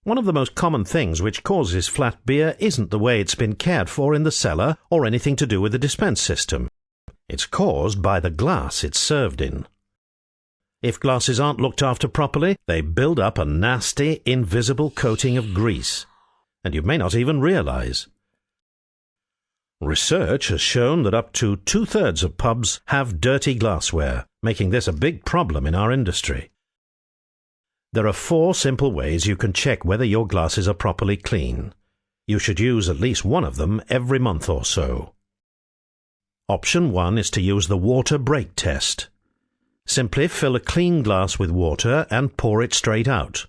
One of the most common things which causes flat beer isn't the way it's been cared for in the cellar or anything to do with the dispense system. It's caused by the glass it's served in. If glasses aren't looked after properly, they build up a nasty, invisible coating of grease, and you may not even realize. Research has shown that up to 2/3 of pubs have dirty glassware, making this a big problem in our industry. There are 4 simple ways you can check whether your glasses are properly clean. You should use at least one of them every month or so. Option 1 is to use the water break test. Simply fill a clean glass with water and pour it straight out.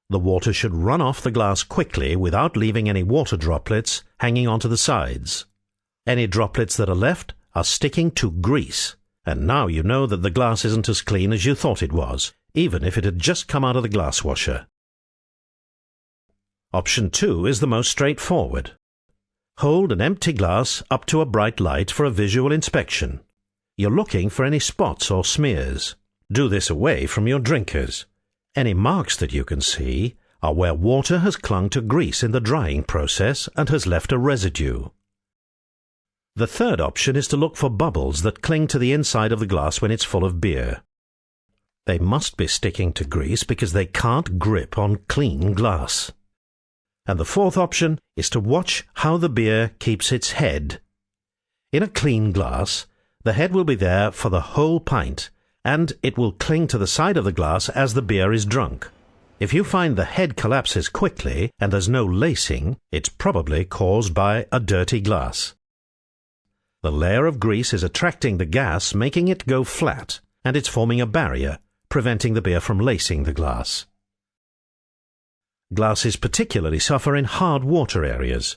The water should run off the glass quickly without leaving any water droplets hanging onto the sides. Any droplets that are left are sticking to grease, and now you know that the glass isn't as clean as you thought it was, even if it had just come out of the glass washer. Option 2 is the most straightforward. Hold an empty glass up to a bright light for a visual inspection. You're looking for any spots or smears. Do this away from your drinkers. Any marks that you can see are where water has clung to grease in the drying process and has left a residue. The third option is to look for bubbles that cling to the inside of the glass when it's full of beer. They must be sticking to grease because they can't grip on clean glass. And the fourth option is to watch how the beer keeps its head. In a clean glass, the head will be there for the whole pint, and it will cling to the side of the glass as the beer is drunk. If you find the head collapses quickly and there's no lacing, it's probably caused by a dirty glass. The layer of grease is attracting the gas, making it go flat, and it's forming a barrier, preventing the beer from lacing the glass. Glasses particularly suffer in hard water areas,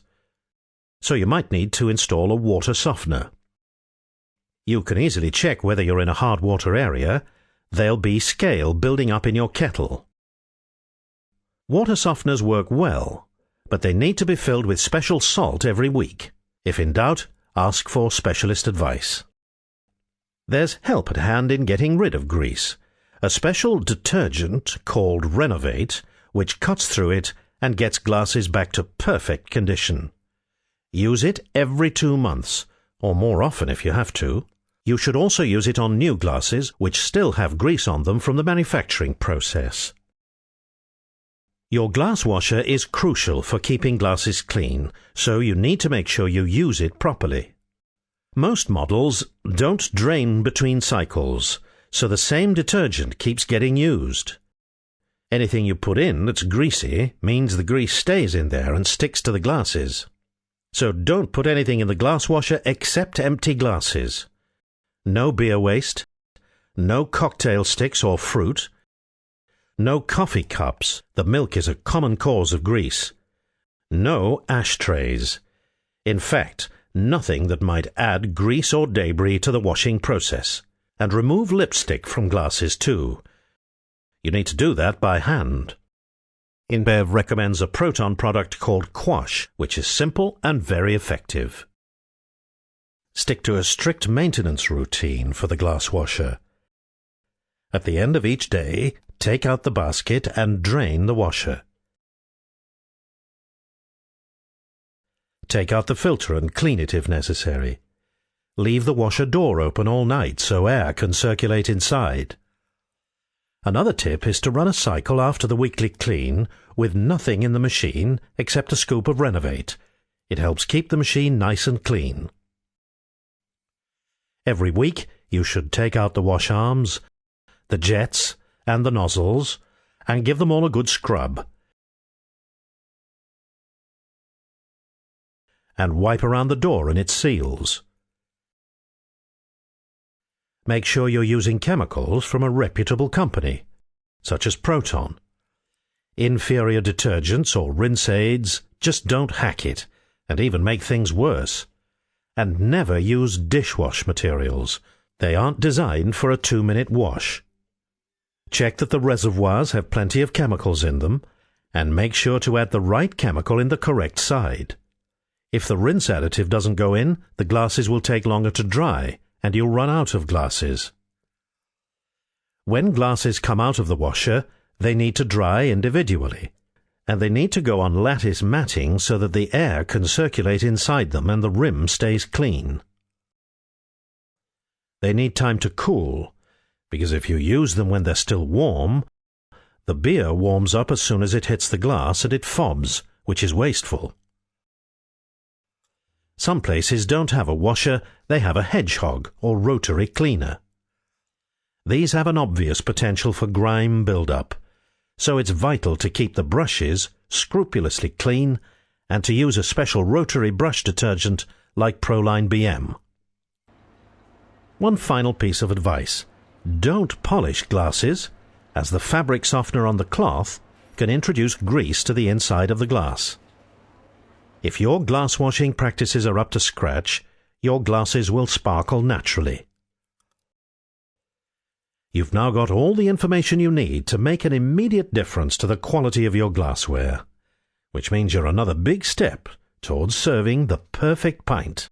so you might need to install a water softener. You can easily check whether you're in a hard water area. There'll be scale building up in your kettle. Water softeners work well, but they need to be filled with special salt every week. If in doubt, ask for specialist advice. There's help at hand in getting rid of grease. A special detergent called Renovate, which cuts through it and gets glasses back to perfect condition. Use it every 2 months, or more often if you have to. You should also use it on new glasses which still have grease on them from the manufacturing process. Your glass washer is crucial for keeping glasses clean, so you need to make sure you use it properly. Most models don't drain between cycles, so the same detergent keeps getting used. Anything you put in that's greasy means the grease stays in there and sticks to the glasses. So don't put anything in the glass washer except empty glasses. No beer waste, no cocktail sticks or fruit, no coffee cups, the milk is a common cause of grease, no ashtrays. In fact, nothing that might add grease or debris to the washing process. And remove lipstick from glasses too. You need to do that by hand. InBev recommends a Proton product called Quash, which is simple and very effective. Stick to a strict maintenance routine for the glass washer. At the end of each day, take out the basket and drain the washer. Take out the filter and clean it if necessary. Leave the washer door open all night so air can circulate inside. Another tip is to run a cycle after the weekly clean with nothing in the machine except a scoop of Renovate. It helps keep the machine nice and clean. Every week you should take out the wash arms, the jets and the nozzles and give them all a good scrub. And wipe around the door and its seals. Make sure you're using chemicals from a reputable company, such as Proton. Inferior detergents or rinse aids just don't hack it, and even make things worse. And never use dishwash materials. They aren't designed for a 2-minute wash. Check that the reservoirs have plenty of chemicals in them, and make sure to add the right chemical in the correct side. If the rinse additive doesn't go in, the glasses will take longer to dry, and you'll run out of glasses. When glasses come out of the washer, They need to dry individually, and they need to go on lattice matting so that the air can circulate inside them and the rim stays clean. They need time to cool, because if you use them when they're still warm, the beer warms up as soon as it hits the glass and it fobs, which is wasteful. Some places don't have a washer, they have a hedgehog or rotary cleaner. These have an obvious potential for grime build-up, so it's vital to keep the brushes scrupulously clean and to use a special rotary brush detergent like Proline BM. One final piece of advice: don't polish glasses, as the fabric softener on the cloth can introduce grease to the inside of the glass. If your glass washing practices are up to scratch, your glasses will sparkle naturally. You've now got all the information you need to make an immediate difference to the quality of your glassware, which means you're another big step towards serving the perfect pint.